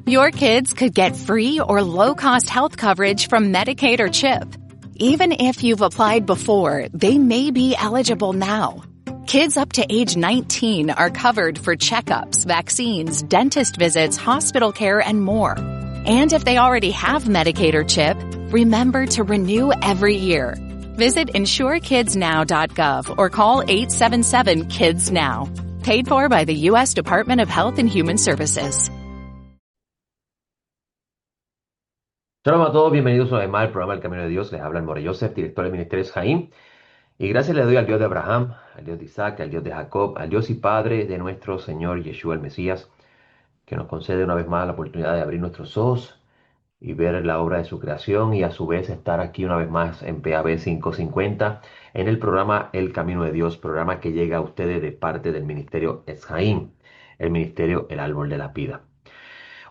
Your kids could get free or low-cost health coverage from Medicaid or CHIP. Even if you've applied before, they may be eligible now. Kids up to age 19 are covered for checkups, vaccines, dentist visits, hospital care, and more. And if they already have Medicaid or CHIP, remember to renew every year. Visit insurekidsnow.gov or call 877-KIDS-NOW. Paid for by the U.S. Department of Health and Human Services. Shalom a todos, bienvenidos una vez más al programa El Camino de Dios. Les habla el More Joseph, director del Ministerio Jaim. Y gracias le doy al Dios de Abraham, al Dios de Isaac, al Dios de Jacob, al Dios y Padre de nuestro Señor Yeshua el Mesías, que nos concede una vez más la oportunidad de abrir nuestros ojos y ver la obra de su creación y a su vez estar aquí una vez más en PAB 550 en el programa El Camino de Dios, programa que llega a ustedes de parte del Ministerio Jaim, el Ministerio El Árbol de la Vida.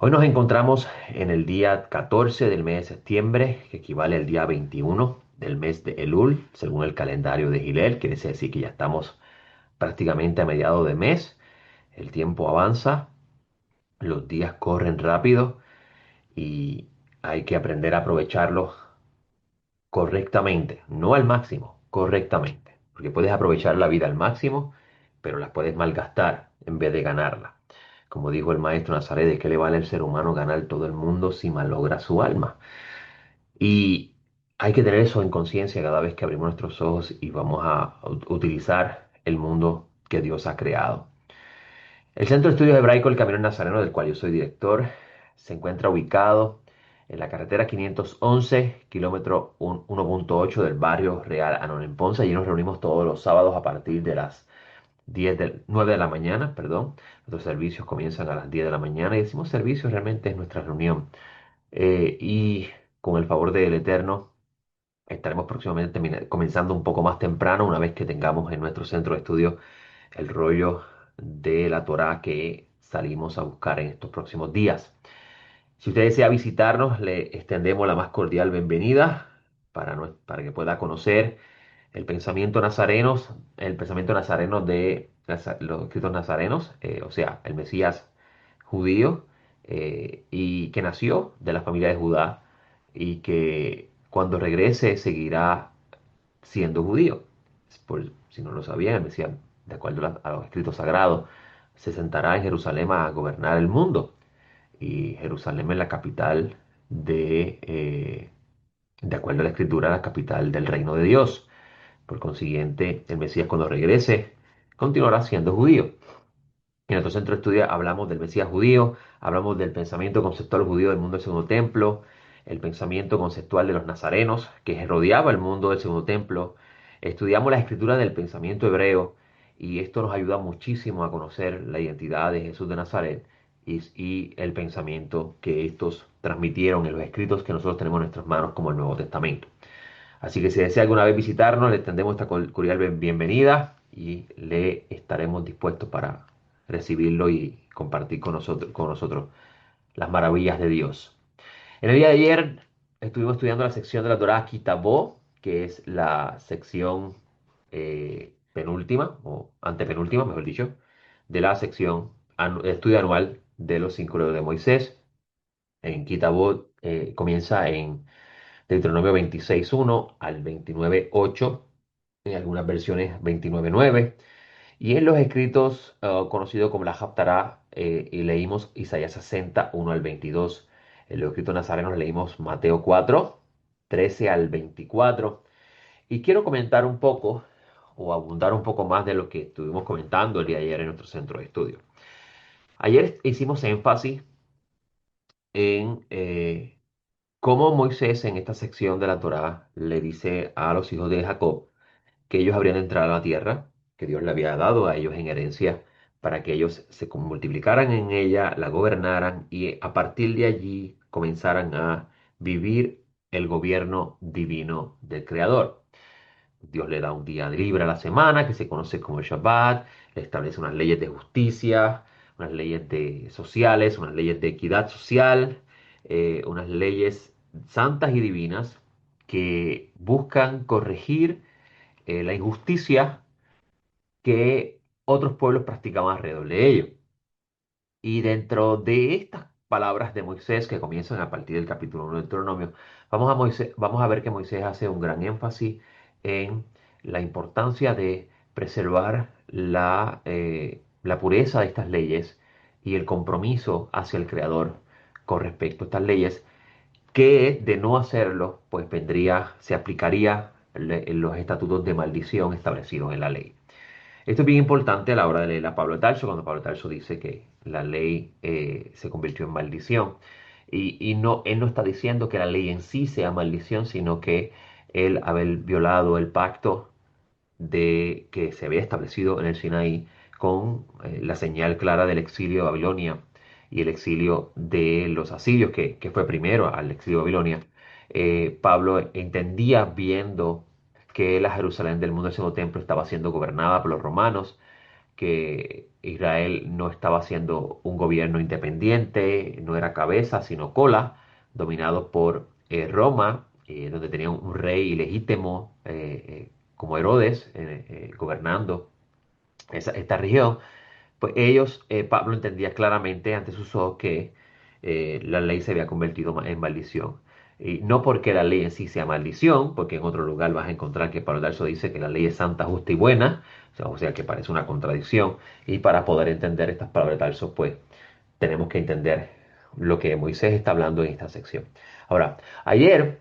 Hoy nos encontramos en el día 14 del mes de septiembre, que equivale al día 21 del mes de Elul, según el calendario de Hillel. Quiere decir que ya estamos prácticamente a mediados de mes. El tiempo avanza, los días corren rápido y hay que aprender a aprovecharlos correctamente, no al máximo, correctamente. Porque puedes aprovechar la vida al máximo, pero la puedes malgastar en vez de ganarla. Como dijo el maestro Nazaret, ¿de qué le vale al ser humano ganar todo el mundo si malogra su alma? Y hay que tener eso en conciencia cada vez que abrimos nuestros ojos y vamos a utilizar el mundo que Dios ha creado. El Centro de Estudios Hebraicos El Camino Nazareno, del cual yo soy director, se encuentra ubicado en la carretera 511, kilómetro 1.8 del barrio Real Anón en Ponce. Allí nos reunimos todos los sábados a partir de las 9 de la mañana, perdón. Nuestros servicios comienzan a las 10 de la mañana y decimos servicios, realmente es nuestra reunión. Y con el favor del Eterno, estaremos próximamente comenzando un poco más temprano, una vez que tengamos en nuestro centro de estudio el rollo de la Torá que salimos a buscar en estos próximos días. Si usted desea visitarnos, le extendemos la más cordial bienvenida para que pueda conocer el pensamiento nazareno de los escritos nazarenos, o sea, el Mesías judío, y que nació de la familia de Judá y que cuando regrese seguirá siendo judío. Si no lo sabían, el Mesías, de acuerdo a los escritos sagrados, se sentará en Jerusalén a gobernar el mundo. Y Jerusalén es la capital de acuerdo a la escritura, la capital del reino de Dios. Por consiguiente, el Mesías cuando regrese continuará siendo judío. En nuestro centro de estudio hablamos del Mesías judío, hablamos del pensamiento conceptual judío del mundo del segundo templo, el pensamiento conceptual de los nazarenos que rodeaba el mundo del segundo templo. Estudiamos la escritura del pensamiento hebreo y esto nos ayuda muchísimo a conocer la identidad de Jesús de Nazaret y el pensamiento que estos transmitieron en los escritos que nosotros tenemos en nuestras manos como el Nuevo Testamento. Así que si desea alguna vez visitarnos, le extendemos esta cordial bienvenida y le estaremos dispuestos para recibirlo y compartir con nosotros las maravillas de Dios. En el día de ayer estuvimos estudiando la sección de la Torá Kitabó, que es la sección penúltima, o antepenúltima, mejor dicho, de la sección estudio anual de los 5 libros de Moisés. En Kitabó comienza en Deuteronomio 26.1 al 29.8, en algunas versiones 29.9. Y en los escritos conocidos como la Haftará, y leímos Isaías 60, 1 al 22. En los escritos nazarenos leímos Mateo 4, 13 al 24. Y quiero comentar un poco o abundar un poco más de lo que estuvimos comentando el día de ayer en nuestro centro de estudio. Ayer hicimos énfasis en cómo Moisés en esta sección de la Torá le dice a los hijos de Jacob que ellos habrían de entrar a la tierra que Dios le había dado a ellos en herencia para que ellos se multiplicaran en ella, la gobernaran y a partir de allí comenzaran a vivir el gobierno divino del Creador. Dios le da un día libre a la semana que se conoce como el Shabbat, le establece unas leyes de justicia, unas leyes sociales, unas leyes de equidad social, unas leyes santas y divinas que buscan corregir la injusticia que otros pueblos practicaban alrededor de ellos. Y dentro de estas palabras de Moisés que comienzan a partir del capítulo 1 de Deuteronomio, vamos a ver que Moisés hace un gran énfasis en la importancia de preservar la pureza de estas leyes y el compromiso hacia el Creador con respecto a estas leyes, que de no hacerlo, pues se aplicaría los estatutos de maldición establecidos en la ley. Esto es bien importante a la hora de leer a Pablo de Tarso, cuando Pablo de Tarso dice que la ley se convirtió en maldición. Y no, él no está diciendo que la ley en sí sea maldición, sino que él haber violado el pacto de que se había establecido en el Sinaí con la señal clara del exilio de Babilonia y el exilio de los asirios, que fue primero al exilio de Babilonia. Pablo entendía, viendo que la Jerusalén del mundo del segundo templo estaba siendo gobernada por los romanos, que Israel no estaba siendo un gobierno independiente, no era cabeza, sino cola, dominado por Roma, donde tenía un rey ilegítimo como Herodes gobernando esta región. Pues Pablo entendía claramente ante sus ojos que la ley se había convertido en maldición. Y no porque la ley en sí sea maldición, porque en otro lugar vas a encontrar que Pablo de Tarso dice que la ley es santa, justa y buena, o sea que parece una contradicción. Y para poder entender estas palabras de Tarso, pues tenemos que entender lo que Moisés está hablando en esta sección. Ahora, ayer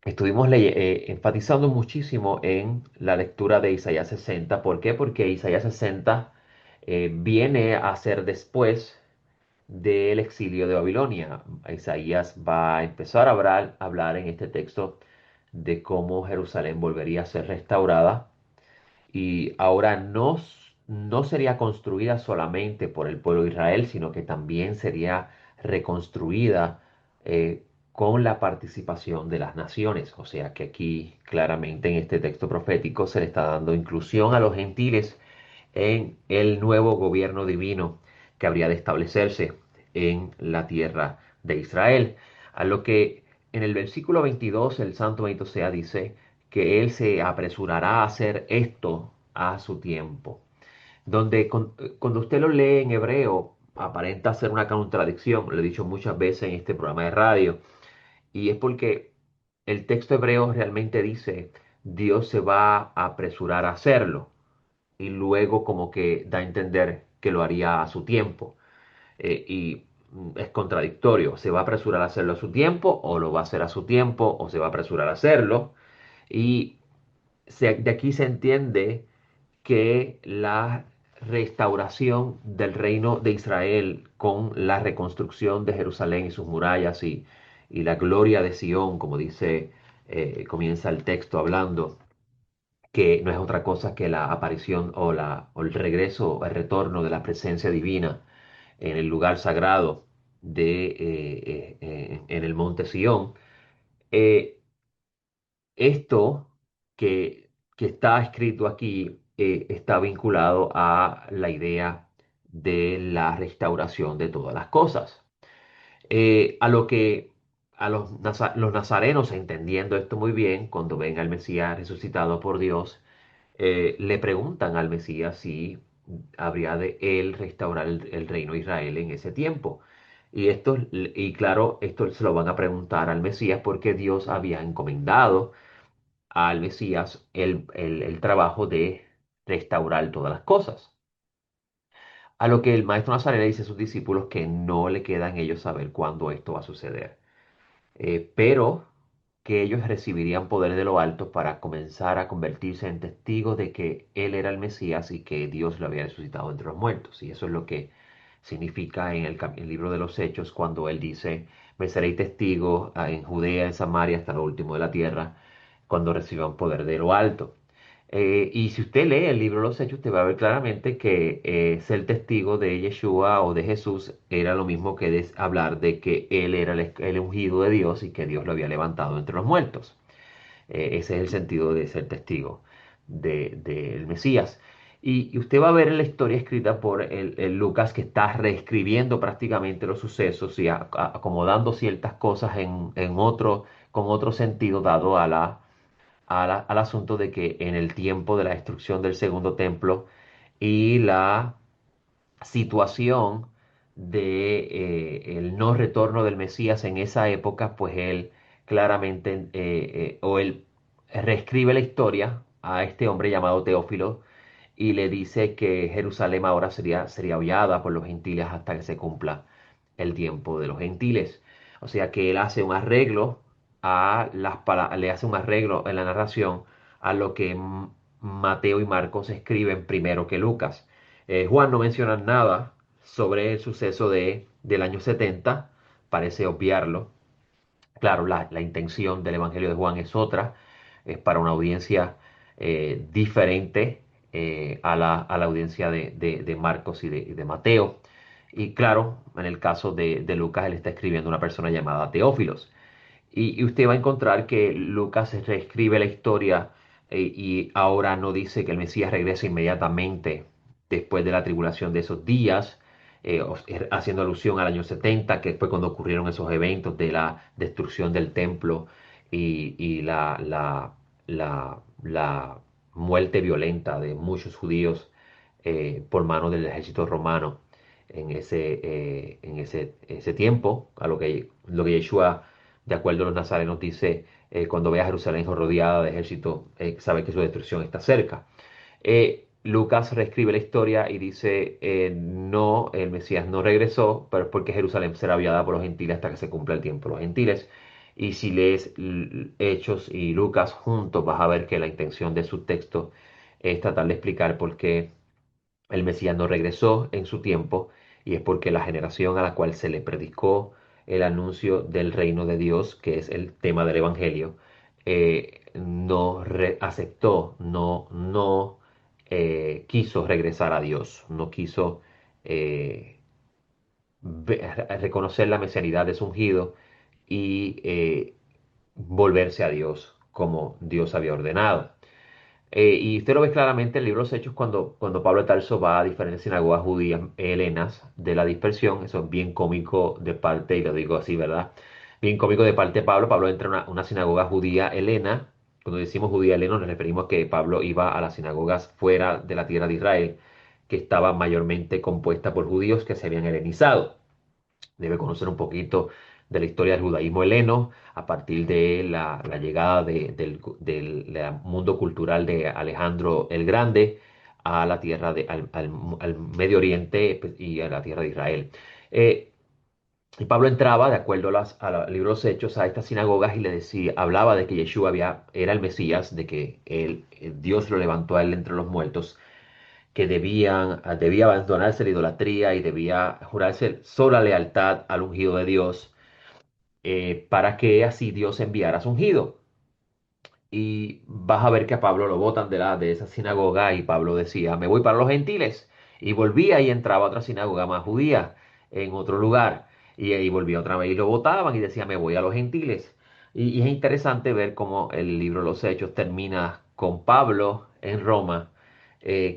estuvimos enfatizando muchísimo en la lectura de Isaías 60. ¿Por qué? Porque Isaías 60 viene a ser después del exilio de Babilonia. Isaías va a empezar a hablar en este texto de cómo Jerusalén volvería a ser restaurada y ahora no sería construida solamente por el pueblo de Israel, sino que también sería reconstruida con la participación de las naciones. O sea que aquí claramente en este texto profético se le está dando inclusión a los gentiles en el nuevo gobierno divino que habría de establecerse en la tierra de Israel. A lo que en el versículo 22 el santo bendito sea dice que él se apresurará a hacer esto a su tiempo. Cuando usted lo lee en hebreo, aparenta ser una contradicción, lo he dicho muchas veces en este programa de radio, y es porque el texto hebreo realmente dice, Dios se va a apresurar a hacerlo, y luego como que da a entender que lo haría a su tiempo. Es contradictorio, se va a apresurar a hacerlo a su tiempo, o lo va a hacer a su tiempo, o se va a apresurar a hacerlo. Y de aquí se entiende que la restauración del reino de Israel con la reconstrucción de Jerusalén y sus murallas y la gloria de Sión, como dice, comienza el texto hablando, que no es otra cosa que la aparición o el regreso o el retorno de la presencia divina en el lugar sagrado en el monte Sión. Eh, Esto que está escrito aquí está vinculado a la idea de la restauración de todas las cosas. A lo que los nazarenos, entendiendo esto muy bien, cuando ven al Mesías resucitado por Dios, le preguntan al Mesías si habría de él restaurar el reino de Israel en ese tiempo. Y claro, esto se lo van a preguntar al Mesías porque Dios había encomendado al Mesías el trabajo de restaurar todas las cosas. A lo que el maestro Nazareno le dice a sus discípulos que no le quedan ellos saber cuándo esto va a suceder, pero que ellos recibirían poder de lo alto para comenzar a convertirse en testigos de que Él era el Mesías y que Dios lo había resucitado entre los muertos. Y eso es lo que significa en el libro de los Hechos cuando Él dice, me seréis testigos en Judea, en Samaria, hasta lo último de la tierra, cuando reciban poder de lo alto. Y si usted lee el libro de los Hechos, usted va a ver claramente que ser testigo de Yeshua o de Jesús era lo mismo que hablar de que Él era el ungido de Dios y que Dios lo había levantado entre los muertos. Ese es el sentido de ser testigo del Mesías. Y usted va a ver en la historia escrita por el Lucas que está reescribiendo prácticamente los sucesos y acomodando ciertas cosas con otro sentido dado al asunto de que en el tiempo de la destrucción del segundo templo y la situación de el no retorno del Mesías en esa época, pues él claramente, o él reescribe la historia a este hombre llamado Teófilo y le dice que Jerusalén ahora sería hollada por los gentiles hasta que se cumpla el tiempo de los gentiles. O sea que él hace un arreglo le hace un arreglo en la narración a lo que Mateo y Marcos escriben primero que Lucas. Juan no menciona nada sobre el suceso del año 70, parece obviarlo. Claro, la intención del Evangelio de Juan es otra, es para una audiencia diferente a la audiencia de Marcos y de Mateo. Y claro, en el caso de Lucas, él está escribiendo a una persona llamada Teófilos. Y usted va a encontrar que Lucas reescribe la historia y ahora no dice que el Mesías regrese inmediatamente después de la tribulación de esos días, haciendo alusión al año 70, que fue cuando ocurrieron esos eventos de la destrucción del templo y la muerte violenta de muchos judíos por manos del ejército romano en ese tiempo, a lo que Yeshua, de acuerdo a los nazarenos, dice, cuando vea a Jerusalén rodeada de ejército, sabe que su destrucción está cerca. Lucas reescribe la historia y dice, no, el Mesías no regresó, pero es porque Jerusalén será viada por los gentiles hasta que se cumpla el tiempo de los gentiles. Y si lees Hechos y Lucas juntos, vas a ver que la intención de su texto es tratar de explicar por qué el Mesías no regresó en su tiempo, y es porque la generación a la cual se le predicó el anuncio del reino de Dios, que es el tema del Evangelio, no aceptó, no quiso regresar a Dios, no quiso eh, reconocer la mesianidad de su ungido y volverse a Dios como Dios había ordenado. Y usted lo ve claramente en el libro de los Hechos cuando Pablo de Tarso va a diferentes sinagogas judías helenas de la dispersión. Eso es bien cómico de parte, y lo digo así, ¿verdad? Bien cómico de parte de Pablo. Pablo entra a una sinagoga judía helena. Cuando decimos judía helena nos referimos a que Pablo iba a las sinagogas fuera de la tierra de Israel, que estaba mayormente compuesta por judíos que se habían helenizado. Debe conocer un poquito de la historia del judaísmo heleno a partir de la llegada del mundo cultural de Alejandro el Grande a la tierra al Medio Oriente, pues, y a la tierra de Israel. Eh, y Pablo entraba, de acuerdo a los libros Hechos, a estas sinagogas y le decía, hablaba de que Yeshua era el Mesías, de que Dios lo levantó a él entre los muertos, que debía abandonarse la idolatría y debía jurarse sola lealtad al ungido de Dios, para que así Dios enviara a su ungido. Y vas a ver que a Pablo lo botan de esa sinagoga y Pablo decía, me voy para los gentiles. Y volvía y entraba a otra sinagoga más judía en otro lugar. Y ahí volvía otra vez y lo botaban y decía, me voy a los gentiles. Y es interesante ver cómo el libro de los Hechos termina con Pablo en Roma,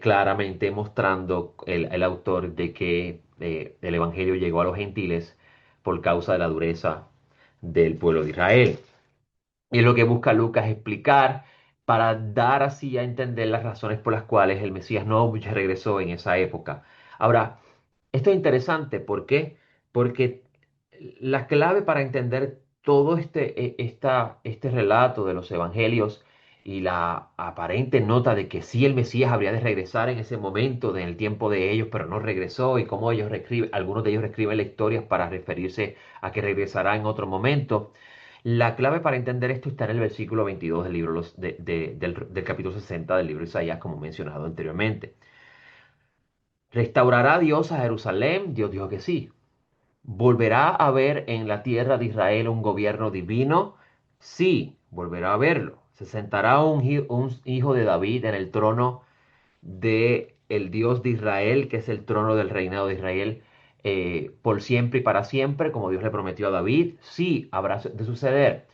claramente mostrando el autor de que el Evangelio llegó a los gentiles por causa de la dureza del pueblo de Israel. Y es lo que busca Lucas explicar para dar así a entender las razones por las cuales el Mesías no regresó en esa época. Ahora, esto es interesante, ¿por qué? Porque la clave para entender todo este relato de los evangelios y la aparente nota de que sí el Mesías habría de regresar en ese momento, en el tiempo de ellos, pero no regresó, y cómo algunos de ellos reescriben la historia para referirse a que regresará en otro momento. La clave para entender esto está en el versículo 22 del libro del capítulo 60 del libro de Isaías, como mencionado anteriormente. ¿Restaurará Dios a Jerusalén? Dios dijo que sí. ¿Volverá a haber en la tierra de Israel un gobierno divino? Sí, volverá a verlo. ¿Se sentará un hijo de David en el trono de el Dios de Israel, que es el trono del reinado de Israel, por siempre y para siempre, como Dios le prometió a David? Sí, habrá de suceder.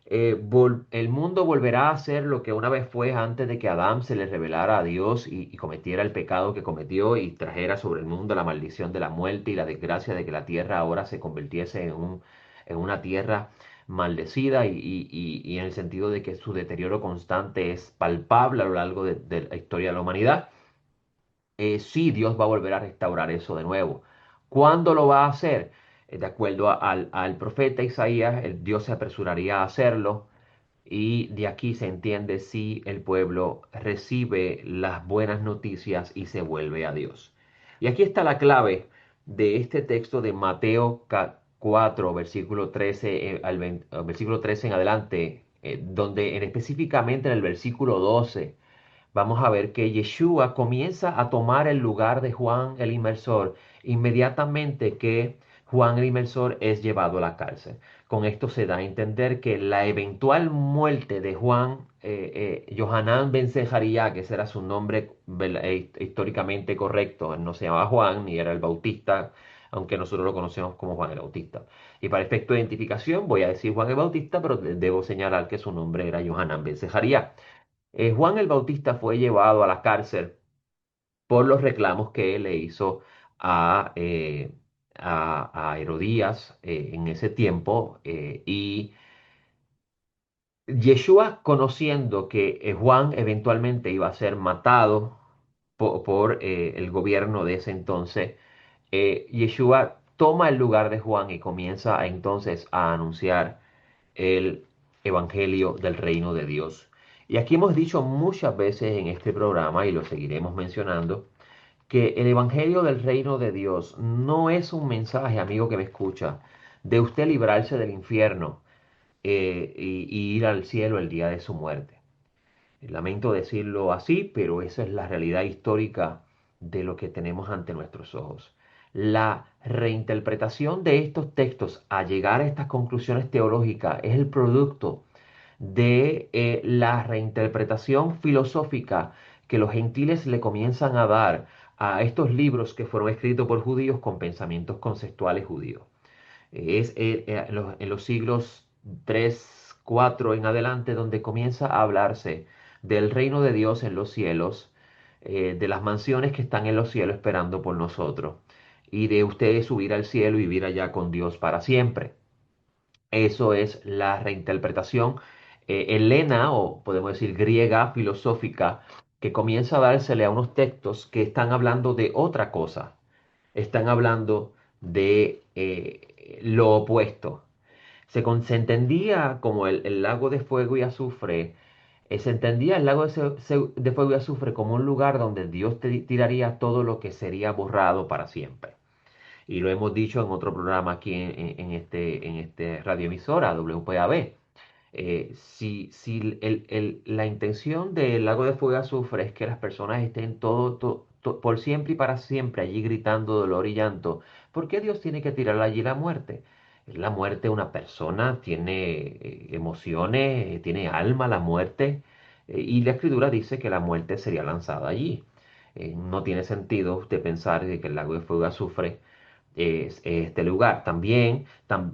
El mundo volverá a ser lo que una vez fue antes de que Adán se le revelara a Dios y cometiera el pecado que cometió y trajera sobre el mundo la maldición de la muerte y la desgracia de que la tierra ahora se convirtiese en una tierra maldecida, y en el sentido de que su deterioro constante es palpable a lo largo de la historia de la humanidad. Sí, Dios va a volver a restaurar eso de nuevo. ¿Cuándo lo va a hacer? De acuerdo al profeta Isaías, el Dios se apresuraría a hacerlo y de aquí se entiende si el pueblo recibe las buenas noticias y se vuelve a Dios. Y aquí está la clave de este texto de Mateo 4, versículo 13, versículo 13 en adelante, donde específicamente en el versículo 12 vamos a ver que Yeshua comienza a tomar el lugar de Juan el Inmersor inmediatamente que Juan el Inmersor es llevado a la cárcel. Con esto se da a entender que la eventual muerte de Juan, Yohanan ben Zeharia, que ese era su nombre históricamente correcto, él no se llamaba Juan ni era el Bautista, aunque nosotros lo conocemos como Juan el Bautista. Y para efecto de identificación voy a decir Juan el Bautista, pero debo señalar que su nombre era Yohanan ben Zeharia. Juan el Bautista fue llevado a la cárcel por los reclamos que él le hizo a, eh, a Herodías en ese tiempo. Y Yeshua, conociendo que Juan eventualmente iba a ser matado por el gobierno de ese entonces, Yeshua toma el lugar de Juan y comienza entonces a anunciar el Evangelio del Reino de Dios. Y aquí hemos dicho muchas veces en este programa, y lo seguiremos mencionando, que el Evangelio del Reino de Dios no es un mensaje, amigo que me escucha, de usted librarse del infierno y ir al cielo el día de su muerte. Lamento decirlo así, pero esa es la realidad histórica de lo que tenemos ante nuestros ojos. La reinterpretación de estos textos a llegar a estas conclusiones teológicas es el producto de la reinterpretación filosófica que los gentiles le comienzan a dar a estos libros que fueron escritos por judíos con pensamientos conceptuales judíos. En los siglos 3 4 en adelante donde comienza a hablarse del reino de Dios en los cielos, de las mansiones que están en los cielos esperando por nosotros, y de ustedes subir al cielo y vivir allá con Dios para siempre. Eso es la reinterpretación helena o podemos decir griega filosófica que comienza a dársele a unos textos que están hablando de otra cosa, están hablando de lo opuesto. Se entendía como el lago de fuego y azufre, se entendía el lago de fuego y azufre como un lugar donde Dios tiraría todo lo que sería borrado para siempre. Y lo hemos dicho en otro programa aquí en este radioemisora, WPAB. Si la intención del lago de fuego y azufre es que las personas estén por siempre y para siempre allí gritando dolor y llanto, ¿por qué Dios tiene que tirar allí la muerte? La muerte, una persona tiene emociones, tiene alma la muerte, y la escritura dice que la muerte sería lanzada allí. No tiene sentido usted pensar de que el lago de fuego y azufre es este lugar. También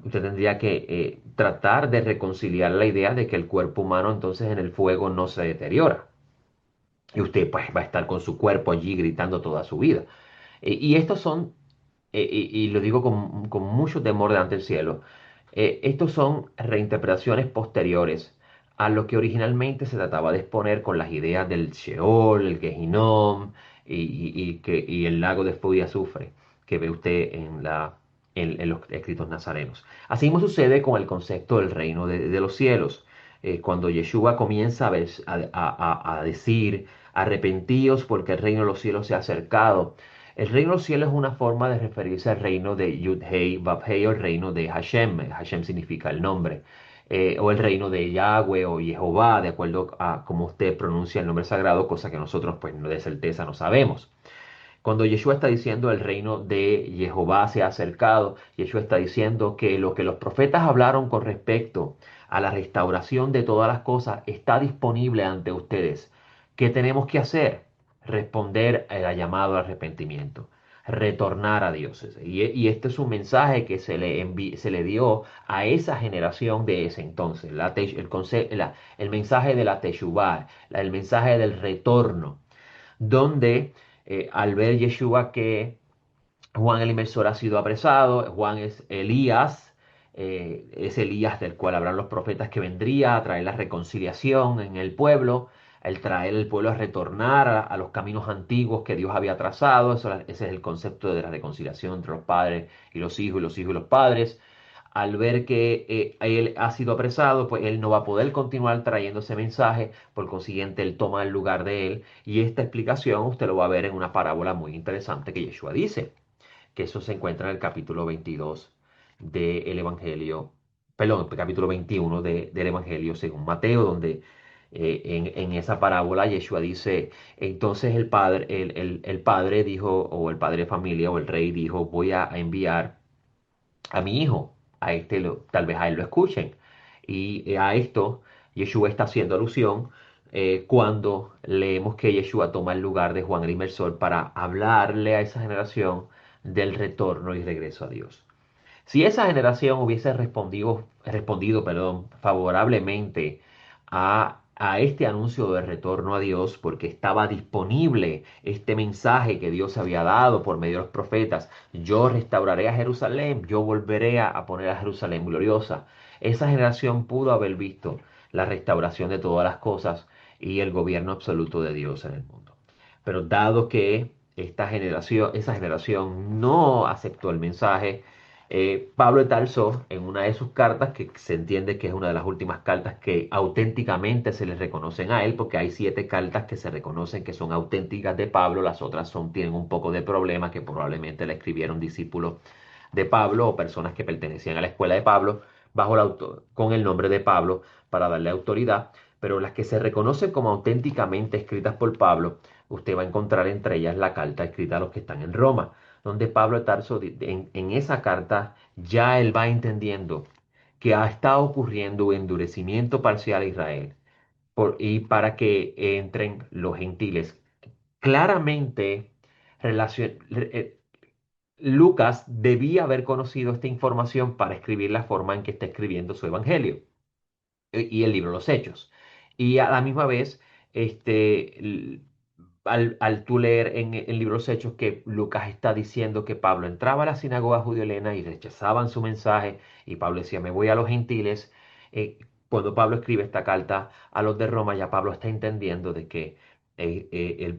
usted tendría que tratar de reconciliar la idea de que el cuerpo humano entonces en el fuego no se deteriora. Y usted pues va a estar con su cuerpo allí gritando toda su vida. Y estos son, y lo digo con mucho temor delante del cielo, estos son reinterpretaciones posteriores a lo que originalmente se trataba de exponer con las ideas del Sheol, el Gehinnom y el lago de fuego y azufre que ve usted en los escritos nazarenos. Así mismo sucede con el concepto del reino de los cielos. Cuando Yeshua comienza a decir, arrepentíos porque el reino de los cielos se ha acercado. El reino de los cielos es una forma de referirse al reino de Yud-Hei, Vav-Hei, o el reino de Hashem. Hashem significa el nombre. O el reino de Yahweh o Jehová, de acuerdo a cómo usted pronuncia el nombre sagrado, cosa que nosotros pues de certeza no sabemos. Cuando Yeshua está diciendo el reino de Jehová se ha acercado, Yeshua está diciendo que lo que los profetas hablaron con respecto a la restauración de todas las cosas está disponible ante ustedes. ¿Qué tenemos que hacer? Responder a la llamada al arrepentimiento, retornar a Dios. Y este es un mensaje que se le dio a esa generación de ese entonces, el mensaje de la Teshuvah, el mensaje del retorno donde al ver Yeshua que Juan el Inmersor ha sido apresado, Juan es Elías del cual hablan los profetas que vendría a traer la reconciliación en el pueblo, el traer al pueblo a retornar a los caminos antiguos que Dios había trazado. Ese es el concepto de la reconciliación entre los padres y los hijos, y los hijos y los padres. Al ver que él ha sido apresado, pues él no va a poder continuar trayendo ese mensaje, por consiguiente él toma el lugar de él. Y esta explicación usted lo va a ver en una parábola muy interesante que Yeshua dice, que eso se encuentra en el capítulo 22 del Evangelio, perdón, el capítulo 21 del Evangelio según Mateo, donde en esa parábola Yeshua dice, entonces el padre dijo, o el padre de familia, o el rey dijo, voy a enviar a mi hijo, a este tal vez a él lo escuchen. Y a esto Yeshua está haciendo alusión cuando leemos que Yeshua toma el lugar de Juan el Inmersor para hablarle a esa generación del retorno y regreso a Dios. Si esa generación hubiese respondido, perdón, favorablemente a este anuncio de retorno a Dios, porque estaba disponible este mensaje que Dios había dado por medio de los profetas, yo restauraré a Jerusalén, yo volveré a poner a Jerusalén gloriosa. Esa generación pudo haber visto la restauración de todas las cosas y el gobierno absoluto de Dios en el mundo. Pero dado que esa generación no aceptó el mensaje, Pablo de Tarso, en una de sus cartas, que se entiende que es una de las últimas cartas que auténticamente se le reconocen a él, porque hay 7 cartas que se reconocen que son auténticas de Pablo, las otras tienen un poco de problema, que probablemente la escribieron discípulos de Pablo o personas que pertenecían a la escuela de Pablo, con el nombre de Pablo, para darle autoridad. Pero las que se reconocen como auténticamente escritas por Pablo, usted va a encontrar entre ellas la carta escrita a los que están en Roma, donde Pablo de Tarso, en esa carta, ya él va entendiendo que ha estado ocurriendo un endurecimiento parcial a Israel, y para que entren los gentiles. Claramente, relacion- eh, Lucas debía haber conocido esta información para escribir la forma en que está escribiendo su evangelio y el libro Los Hechos. Y a la misma vez, al tú leer en el libro Los Hechos que Lucas está diciendo que Pablo entraba a la sinagoga judio-helena y rechazaban su mensaje, y Pablo decía, me voy a los gentiles. Cuando Pablo escribe esta carta a los de Roma, ya Pablo está entendiendo de que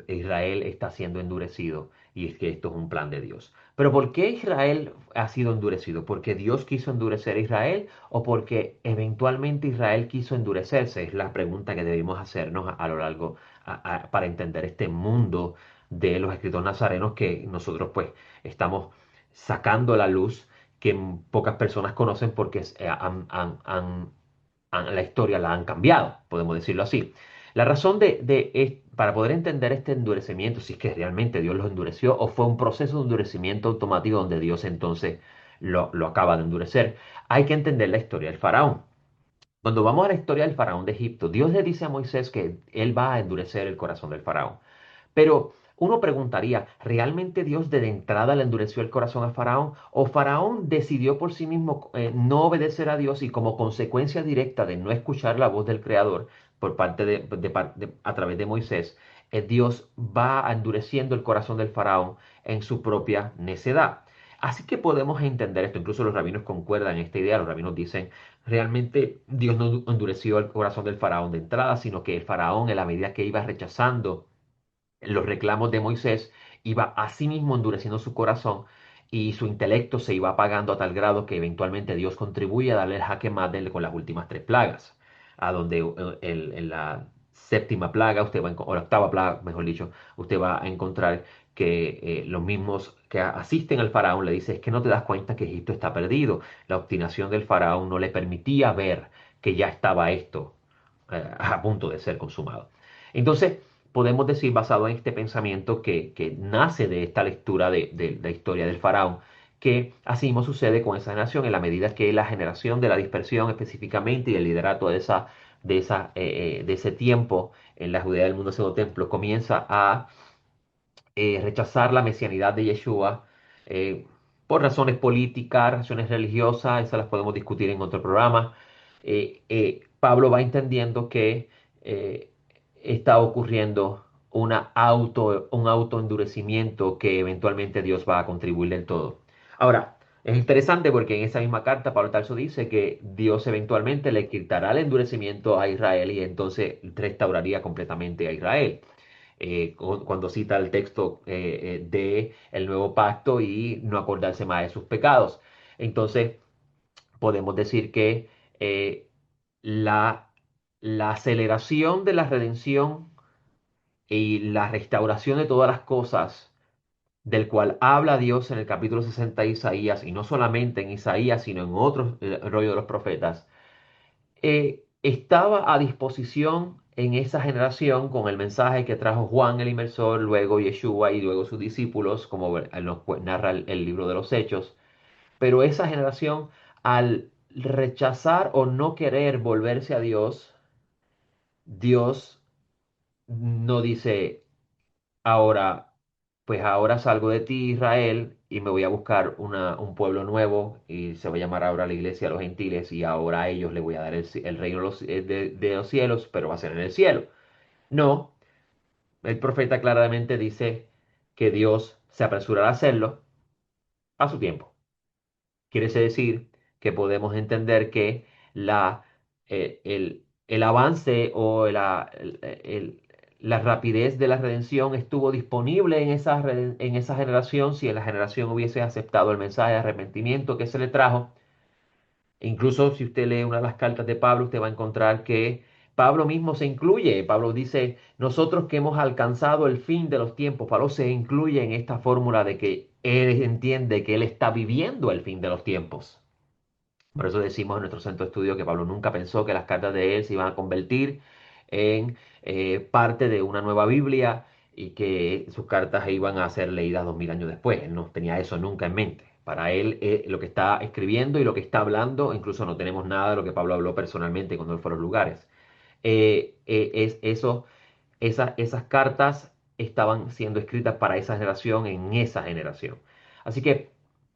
Israel está siendo endurecido y es que esto es un plan de Dios. Pero ¿por qué Israel ha sido endurecido? ¿Porque Dios quiso endurecer a Israel o porque eventualmente Israel quiso endurecerse? Es la pregunta que debemos hacernos a lo largo para entender este mundo de los escritos nazarenos que nosotros pues estamos sacando a la luz, que pocas personas conocen porque la historia la han cambiado, podemos decirlo así. La razón para poder entender este endurecimiento, si es que realmente Dios los endureció o fue un proceso de endurecimiento automático donde Dios entonces lo acaba de endurecer, hay que entender la historia del faraón. Cuando vamos a la historia del faraón de Egipto, Dios le dice a Moisés que él va a endurecer el corazón del faraón. Pero uno preguntaría, ¿realmente Dios de entrada le endureció el corazón a Faraón? ¿O Faraón decidió por sí mismo no obedecer a Dios y como consecuencia directa de no escuchar la voz del Creador por parte a través de Moisés, Dios va endureciendo el corazón del Faraón en su propia necedad? Así que podemos entender esto, incluso los rabinos concuerdan en esta idea, los rabinos dicen, realmente Dios no endureció el corazón del faraón de entrada, sino que el faraón en la medida que iba rechazando los reclamos de Moisés, iba a sí mismo endureciendo su corazón y su intelecto se iba apagando a tal grado que eventualmente Dios contribuye a darle el jaque mate con las últimas 3 plagas, a donde en la séptima plaga, o la octava plaga, mejor dicho, usted va a encontrar que los mismos que asisten al faraón le dicen, es que no te das cuenta que Egipto está perdido. La obstinación del faraón no le permitía ver que ya estaba esto a punto de ser consumado. Entonces, podemos decir, basado en este pensamiento que nace de esta lectura de la historia del faraón, que así mismo sucede con esa generación, en la medida que la generación de la dispersión específicamente y el liderato de ese tiempo en la Judea del mundo segundo templo comienza a rechazar la mesianidad de Yeshua eh, por razones políticas, razones religiosas, esas las podemos discutir en otro programa. Pablo va entendiendo que eh, está ocurriendo un autoendurecimiento que eventualmente Dios va a contribuir del todo. Ahora, Es interesante porque en esa misma carta Pablo Tarso dice que Dios eventualmente le quitará el endurecimiento a Israel y entonces restauraría completamente a Israel. Cuando cita el texto de el nuevo pacto y no acordarse más de sus pecados. Entonces, podemos decir que eh, la, la aceleración de la redención y la restauración de todas las cosas del cual habla Dios en el capítulo 60 de Isaías, y no solamente en Isaías, sino en otros rollos de los profetas, estaba a disposición en esa generación con el mensaje que trajo Juan el Inmersor, luego Yeshua y luego sus discípulos, como narra el libro de los Hechos. Pero esa generación, al rechazar o no querer volverse a Dios, Dios no dice, ahora, pues ahora salgo de ti, Israel, y me voy a buscar un pueblo nuevo, y se va a llamar ahora la iglesia de los gentiles, y ahora a ellos les voy a dar el reino de los cielos, pero va a ser en el cielo. No, el profeta claramente dice que Dios se apresurará a hacerlo a su tiempo. Quiere decir que podemos entender que el avance o la rapidez de la redención estuvo disponible en esa generación si la generación hubiese aceptado el mensaje de arrepentimiento que se le trajo. Incluso si usted lee una de las cartas de Pablo, usted va a encontrar que Pablo mismo se incluye. Pablo dice, nosotros que hemos alcanzado el fin de los tiempos, Pablo se incluye en esta fórmula de que él entiende que él está viviendo el fin de los tiempos. Por eso decimos en nuestro centro de estudio que Pablo nunca pensó que las cartas de él se iban a convertir en parte de una nueva Biblia y que sus cartas iban a ser leídas 2000 años después. Él no tenía eso nunca en mente. Para él, lo que está escribiendo y lo que está hablando, incluso no tenemos nada de lo que Pablo habló personalmente cuando él fue a los lugares. Eso, esas cartas estaban siendo escritas para esa generación en esa generación. Así que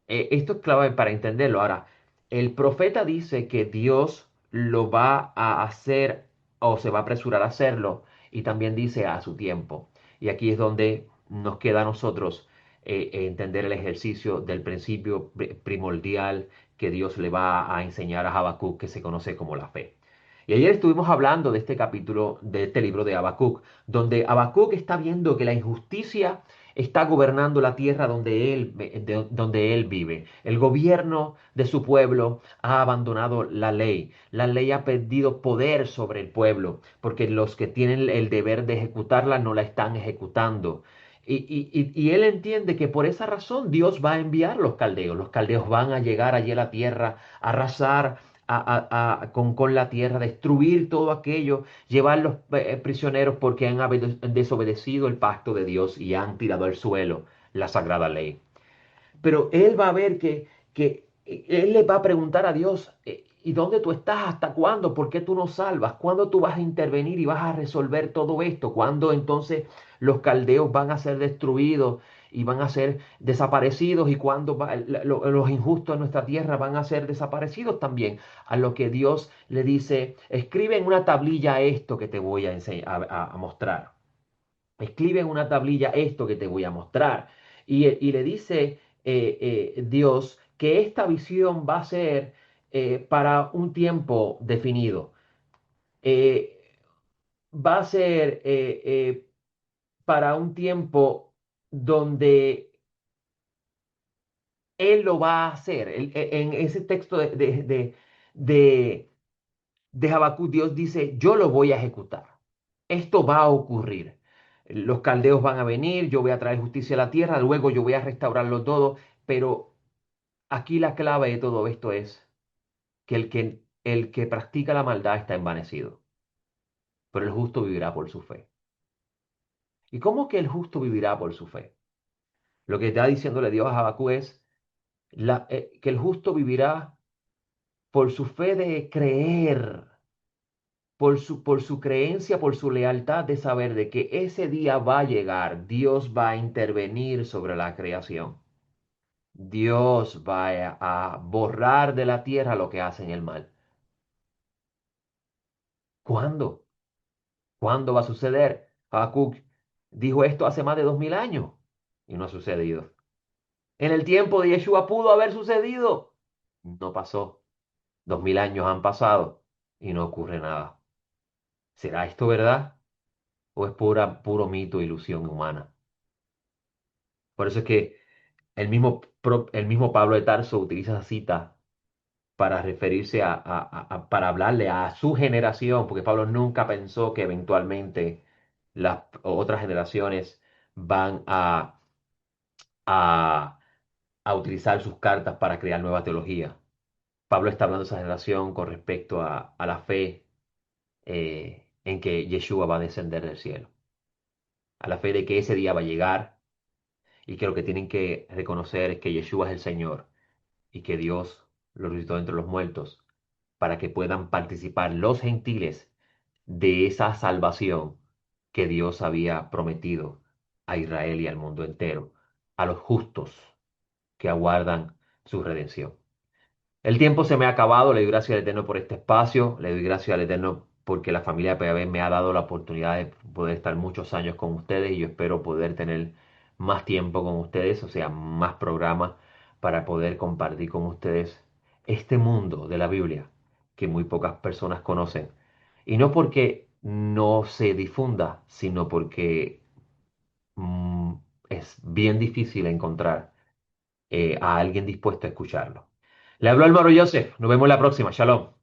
esto es clave para entenderlo. Ahora, el profeta dice que Dios lo va a hacer o se va a apresurar a hacerlo y también dice a su tiempo. Y aquí es donde nos queda a nosotros entender el ejercicio del principio primordial que Dios le va a enseñar a Habacuc, que se conoce como la fe. Y ayer estuvimos hablando de este capítulo, de este libro de Habacuc, donde Habacuc está viendo que la injusticia está gobernando la tierra donde él vive. El gobierno de su pueblo ha abandonado la ley. La ley ha perdido poder sobre el pueblo, porque los que tienen el deber de ejecutarla no la están ejecutando. Y él entiende que por esa razón Dios va a enviar los caldeos. Los caldeos van a llegar allí a la tierra, a arrasar con la tierra, destruir todo aquello, llevar los prisioneros porque han desobedecido el pacto de Dios y han tirado al suelo la sagrada ley. Pero él va a ver que él le va a preguntar a Dios, ¿y dónde tú estás? ¿Hasta cuándo? ¿Por qué tú no salvas? ¿Cuándo tú vas a intervenir y vas a resolver todo esto? ¿Cuándo entonces los caldeos van a ser destruidos y van a ser desaparecidos? ¿Y cuándo los injustos en nuestra tierra van a ser desaparecidos también? A lo que Dios le dice, escribe en una tablilla esto que te voy a a mostrar. Escribe en una tablilla esto que te voy a mostrar. Y le dice Dios que esta visión va a ser para un tiempo definido. Eh, Va a ser para un tiempo donde Él lo va a hacer. En ese texto de, de Habacuc, Dios dice, yo lo voy a ejecutar. Esto va a ocurrir. Los caldeos van a venir, yo voy a traer justicia a la tierra, luego yo voy a restaurarlo todo, pero aquí la clave de todo esto es que el que practica la maldad está envanecido, pero el justo vivirá por su fe. ¿Y cómo que el justo vivirá por su fe? Lo que está diciéndole Dios a Habacuc es que el justo vivirá por su fe de creer, por su creencia, por su lealtad de saber de que ese día va a llegar, Dios va a intervenir sobre la creación. Dios va a borrar de la tierra lo que hacen el mal. ¿Cuándo? ¿Cuándo va a suceder? Habacuc dijo esto hace más de 2000 años y no ha sucedido. En el tiempo de Yeshua pudo haber sucedido. No pasó. 2000 años han pasado y no ocurre nada. ¿Será esto verdad o es puro mito e ilusión humana? Por eso es que el mismo Pablo de Tarso utiliza esa cita para referirse para hablarle a su generación, porque Pablo nunca pensó que eventualmente las otras generaciones van a, a utilizar sus cartas para crear nueva teología. Pablo está hablando de esa generación con respecto a la fe en que Yeshua va a descender del cielo, a la fe de que ese día va a llegar y que lo que tienen que reconocer es que Yeshua es el Señor y que Dios lo resucitó entre los muertos para que puedan participar los gentiles de esa salvación que Dios había prometido a Israel y al mundo entero, a los justos que aguardan su redención. El tiempo se me ha acabado, le doy gracias al Eterno por este espacio, le doy gracias al Eterno porque la familia de PAB me ha dado la oportunidad de poder estar muchos años con ustedes y yo espero poder tener más tiempo con ustedes, o sea, más programas para poder compartir con ustedes este mundo de la Biblia que muy pocas personas conocen. Y no porque no se difunda, sino porque mm, es bien difícil encontrar a alguien dispuesto a escucharlo. Le habló Álvaro Joseph. Nos vemos la próxima. Shalom.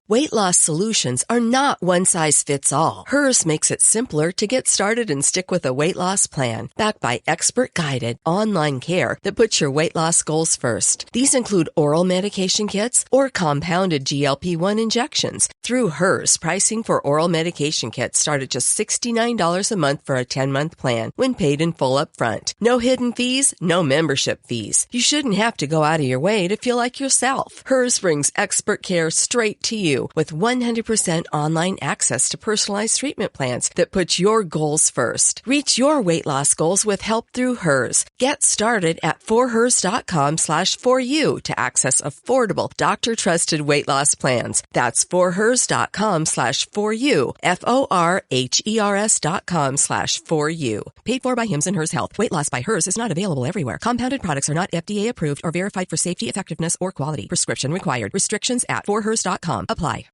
Weight loss solutions are not one size fits all. Hers makes it simpler to get started and stick with a weight loss plan backed by expert guided online care that puts your weight loss goals first. These include oral medication kits or compounded GLP-1 injections. Through Hers, pricing for oral medication kits start at just $69 a month for a 10-month plan when paid in full upfront. No hidden fees, no membership fees. You shouldn't have to go out of your way to feel like yourself. Hers brings expert care straight to you with 100% online access to personalized treatment plans that put your goals first. Reach your weight loss goals with help through Hers. Get started at forhers.com/4u to access affordable doctor-trusted weight loss plans. That's forhers.com/4u, forhers.com/4u. Paid for by Hims and Hers Health. Weight loss by Hers is not available everywhere. Compounded products are not FDA approved or verified for safety, effectiveness, or quality. Prescription required. Restrictions at forhers.com. Apply.